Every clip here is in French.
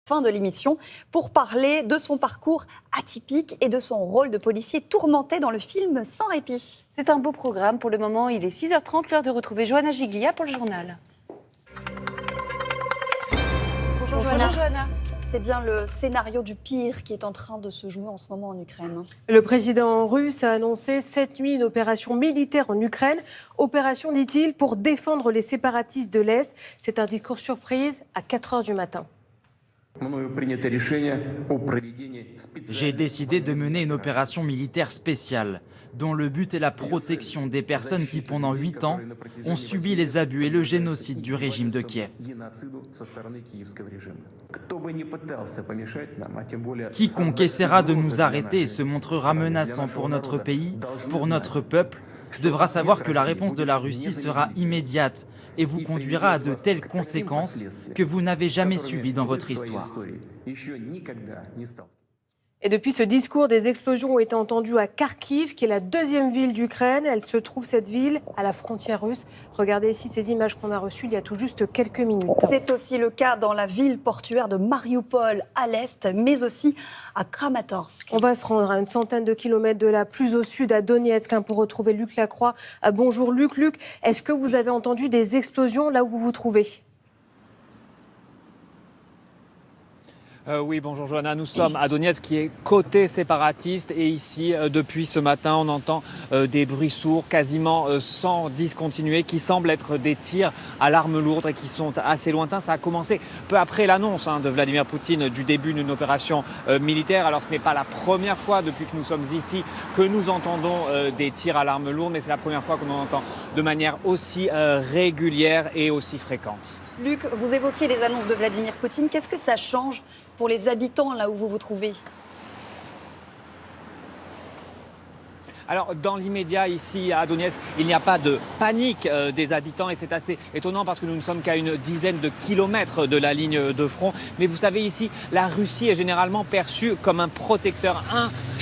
fin de l'émission pour parler de son parcours atypique et de son rôle de policier tourmenté dans le film Sans répit. C'est un beau programme. Pour le moment, il est 6h30, l'heure de retrouver Johanna Giglia pour le journal. Bonjour Johanna. C'est bien le scénario du pire qui est en train de se jouer en ce moment en Ukraine. Le président russe a annoncé cette nuit une opération militaire en Ukraine. Opération, dit-il, pour défendre les séparatistes de l'Est. C'est un discours surprise à 4h du matin. J'ai décidé de mener une opération militaire spéciale, dont le but est la protection des personnes qui, pendant 8 ans, ont subi les abus et le génocide du régime de Kiev. Quiconque essaiera de nous arrêter et se montrera menaçant pour notre pays, pour notre peuple, devra savoir que la réponse de la Russie sera immédiate et vous conduira à de telles conséquences que vous n'avez jamais subies dans votre histoire. Et depuis ce discours, des explosions ont été entendues à Kharkiv, qui est la deuxième ville d'Ukraine. Elle se trouve, cette ville, à la frontière russe. Regardez ici ces images qu'on a reçues il y a tout juste quelques minutes. C'est aussi le cas dans la ville portuaire de Mariupol, à l'est, mais aussi à Kramatorsk. On va se rendre à une centaine de kilomètres de là, plus au sud, à Donetsk, pour retrouver Luc Lacroix. Bonjour Luc. Luc, est-ce que vous avez entendu des explosions là où vous vous trouvez ? Oui, bonjour Johanna, nous sommes à Donetsk qui est côté séparatiste et ici, depuis ce matin, on entend des bruits sourds, quasiment sans discontinuer, qui semblent être des tirs à l'arme lourde et qui sont assez lointains. Ça a commencé peu après l'annonce de Vladimir Poutine du début d'une opération militaire. Alors ce n'est pas la première fois depuis que nous sommes ici que nous entendons des tirs à l'arme lourde, mais c'est la première fois qu'on en entend de manière aussi régulière et aussi fréquente. Luc, vous évoquiez les annonces de Vladimir Poutine. Qu'est-ce que ça change pour les habitants là où vous vous trouvez ? Alors, dans l'immédiat, ici à Donetsk, il n'y a pas de panique des habitants et c'est assez étonnant parce que nous ne sommes qu'à une dizaine de kilomètres de la ligne de front. Mais vous savez, ici, la Russie est généralement perçue comme un protecteur.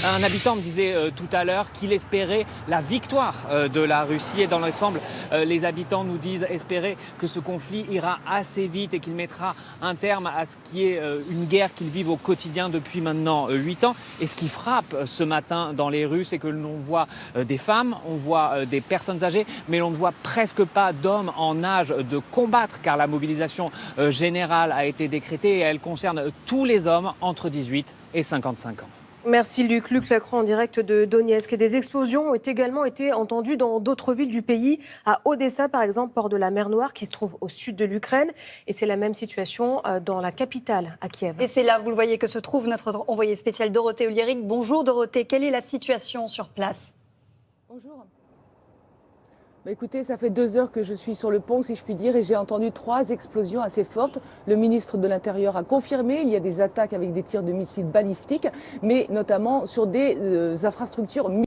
Un habitant me disait tout à l'heure qu'il espérait la victoire de la Russie et dans l'ensemble, les habitants nous disent espérer que ce conflit ira assez vite et qu'il mettra un terme à ce qui est une guerre qu'ils vivent au quotidien depuis maintenant 8 ans. Et ce qui frappe ce matin dans les rues, c'est que l'on voit des femmes, on voit des personnes âgées, mais l'on ne voit presque pas d'hommes en âge de combattre car la mobilisation générale a été décrétée et elle concerne tous les hommes entre 18 et 55 ans. Merci Luc. Luc Lacroix en direct de Donetsk. Et des explosions ont également été entendues dans d'autres villes du pays. À Odessa, par exemple, port de la mer Noire, qui se trouve au sud de l'Ukraine. Et c'est la même situation dans la capitale, à Kiev. Et c'est là, vous le voyez, que se trouve notre envoyée spéciale Dorothée Oliéric. Bonjour Dorothée, quelle est la situation sur place ? Bonjour. Écoutez, ça fait 2 heures que je suis sur le pont, si je puis dire, et j'ai entendu 3 explosions assez fortes. Le ministre de l'Intérieur a confirmé, il y a des attaques avec des tirs de missiles balistiques, mais notamment sur des infrastructures militaires.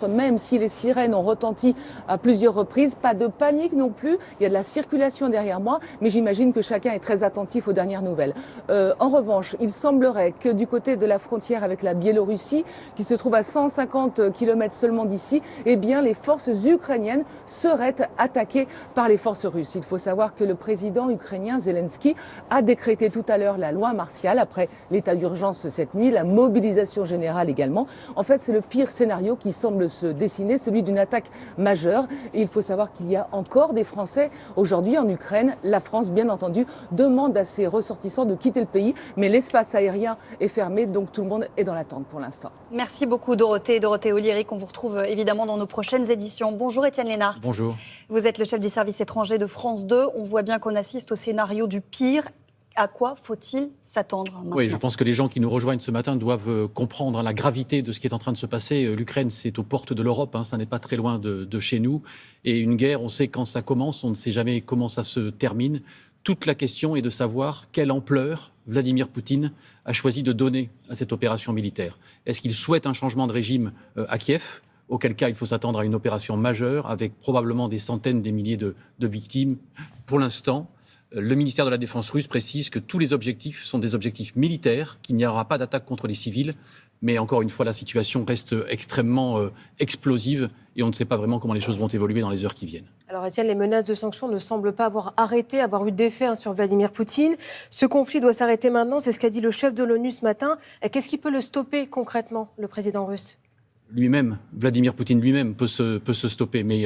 Même si les sirènes ont retenti à plusieurs reprises, pas de panique non plus. Il y a de la circulation derrière moi, mais j'imagine que chacun est très attentif aux dernières nouvelles. En revanche, il semblerait que du côté de la frontière avec la Biélorussie, qui se trouve à 150 km seulement d'ici, eh bien, les forces ukrainiennes seraient attaquées par les forces russes. Il faut savoir que le président ukrainien Zelensky a décrété tout à l'heure la loi martiale après l'état d'urgence cette nuit, la mobilisation générale également. En fait, c'est le pire scénario qui semble se dessiner, celui d'une attaque majeure. Et il faut savoir qu'il y a encore des Français aujourd'hui en Ukraine. La France, bien entendu, demande à ses ressortissants de quitter le pays, mais l'espace aérien est fermé, donc tout le monde est dans l'attente pour l'instant. Merci beaucoup Dorothée. Dorothée Oliéric, on vous retrouve évidemment dans nos prochaines éditions. Bonjour Étienne Lénard. Bonjour. Vous êtes le chef du service étranger de France 2. On voit bien qu'on assiste au scénario du pire. À quoi faut-il s'attendre maintenant ? Oui, je pense que les gens qui nous rejoignent ce matin doivent comprendre la gravité de ce qui est en train de se passer. L'Ukraine, c'est aux portes de l'Europe, ça n'est pas très loin de chez nous. Et une guerre, on sait quand ça commence, on ne sait jamais comment ça se termine. Toute la question est de savoir quelle ampleur Vladimir Poutine a choisi de donner à cette opération militaire. Est-ce qu'il souhaite un changement de régime à Kiev ? Auquel cas, il faut s'attendre à une opération majeure avec probablement des centaines, des milliers de victimes. Pour l'instant, le ministère de la Défense russe précise que tous les objectifs sont des objectifs militaires, qu'il n'y aura pas d'attaque contre les civils, Mais encore une fois, la situation reste extrêmement explosive et on ne sait pas vraiment comment les choses vont évoluer dans les heures qui viennent. Alors Étienne, les menaces de sanctions ne semblent pas avoir arrêté, avoir eu d'effet sur Vladimir Poutine. Ce conflit doit s'arrêter maintenant, c'est ce qu'a dit le chef de l'ONU ce matin. Qu'est-ce qui peut le stopper concrètement, le président russe ? Lui-même, Vladimir Poutine lui-même peut se stopper, mais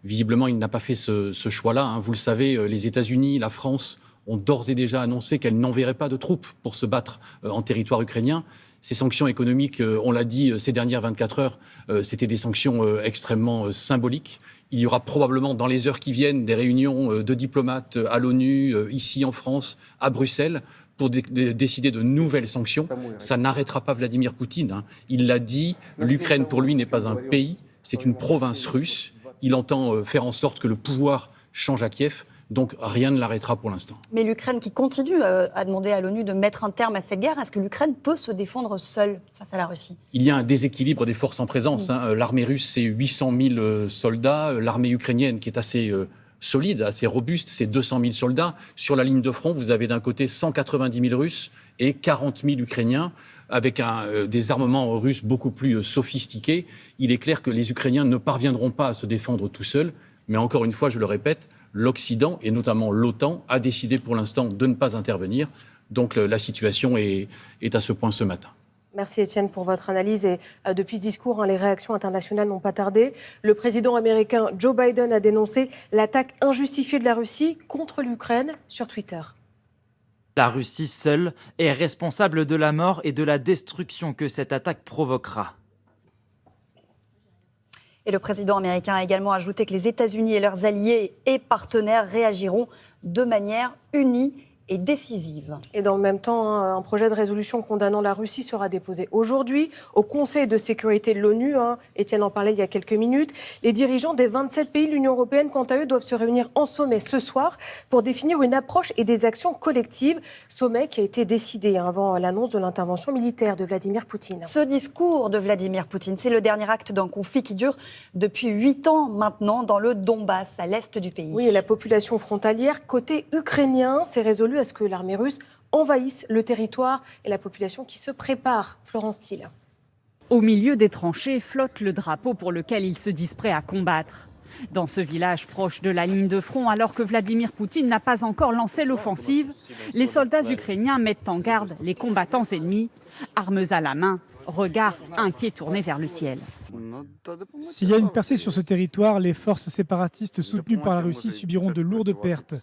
visiblement il n'a pas fait ce choix-là. Hein. Vous le savez, les États-Unis, la France ont d'ores et déjà annoncé qu'elles n'enverraient pas de troupes pour se battre en territoire ukrainien. Ces sanctions économiques, on l'a dit ces dernières 24 heures, c'était des sanctions extrêmement symboliques. Il y aura probablement dans les heures qui viennent des réunions de diplomates à l'ONU, ici en France, à Bruxelles, pour décider de nouvelles sanctions. Ça n'arrêtera pas Vladimir Poutine. Hein. Il l'a dit, l'Ukraine pour lui n'est pas un pays, c'est une province russe. Il entend faire en sorte que le pouvoir change à Kiev. Donc rien ne l'arrêtera pour l'instant. Mais l'Ukraine qui continue à demander à l'ONU de mettre un terme à cette guerre, est-ce que l'Ukraine peut se défendre seule face à la Russie ? Il y a un déséquilibre des forces en présence. Hein. L'armée russe, c'est 800 000 soldats. L'armée ukrainienne, qui est assez solide, assez robuste, c'est 200 000 soldats. Sur la ligne de front, vous avez d'un côté 190 000 Russes et 40 000 Ukrainiens, avec des armements russes beaucoup plus sophistiqués. Il est clair que les Ukrainiens ne parviendront pas à se défendre tout seuls. Mais encore une fois, je le répète, l'Occident, et notamment l'OTAN, a décidé pour l'instant de ne pas intervenir. Donc la situation est à ce point ce matin. Merci Étienne pour votre analyse. Et depuis ce discours, les réactions internationales n'ont pas tardé. Le président américain Joe Biden a dénoncé l'attaque injustifiée de la Russie contre l'Ukraine sur Twitter. La Russie seule est responsable de la mort et de la destruction que cette attaque provoquera. Et le président américain a également ajouté que les États-Unis et leurs alliés et partenaires réagiront de manière unie et décisive. Et dans le même temps, un projet de résolution condamnant la Russie sera déposé aujourd'hui au Conseil de sécurité de l'ONU. Étienne en parlait il y a quelques minutes. Les dirigeants des 27 pays de l'Union européenne, quant à eux, doivent se réunir en sommet ce soir pour définir une approche et des actions collectives. Sommet qui a été décidé avant l'annonce de l'intervention militaire de Vladimir Poutine. Ce discours de Vladimir Poutine, c'est le dernier acte d'un conflit qui dure depuis 8 ans maintenant dans le Donbass, à l'est du pays. Oui, et la population frontalière, côté ukrainien, s'est résolue à ce que l'armée russe envahisse le territoire et la population qui se prépare. Florence Thiel. Au milieu des tranchées flotte le drapeau pour lequel ils se disent prêts à combattre. Dans ce village proche de la ligne de front, alors que Vladimir Poutine n'a pas encore lancé l'offensive, les soldats ukrainiens mettent en garde les combattants ennemis, armes à la main, regard inquiet tourné vers le ciel. S'il y a une percée sur ce territoire, les forces séparatistes soutenues par la Russie subiront de lourdes pertes.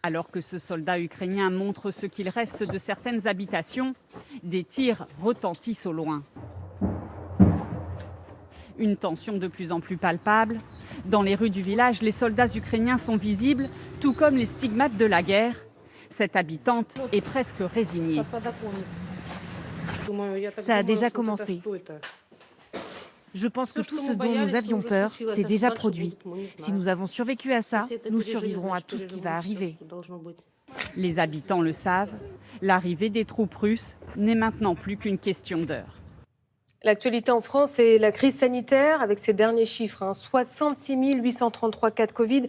Alors que ce soldat ukrainien montre ce qu'il reste de certaines habitations, des tirs retentissent au loin. Une tension de plus en plus palpable. Dans les rues du village, les soldats ukrainiens sont visibles, tout comme les stigmates de la guerre. Cette habitante est presque résignée. Ça a déjà commencé. Je pense que tout ce dont nous avions peur s'est déjà produit. Si nous avons survécu à ça, nous survivrons à tout ce qui va arriver. Les habitants le savent, l'arrivée des troupes russes n'est maintenant plus qu'une question d'heure. L'actualité en France, c'est la crise sanitaire avec ces derniers chiffres. 66 833 cas de Covid.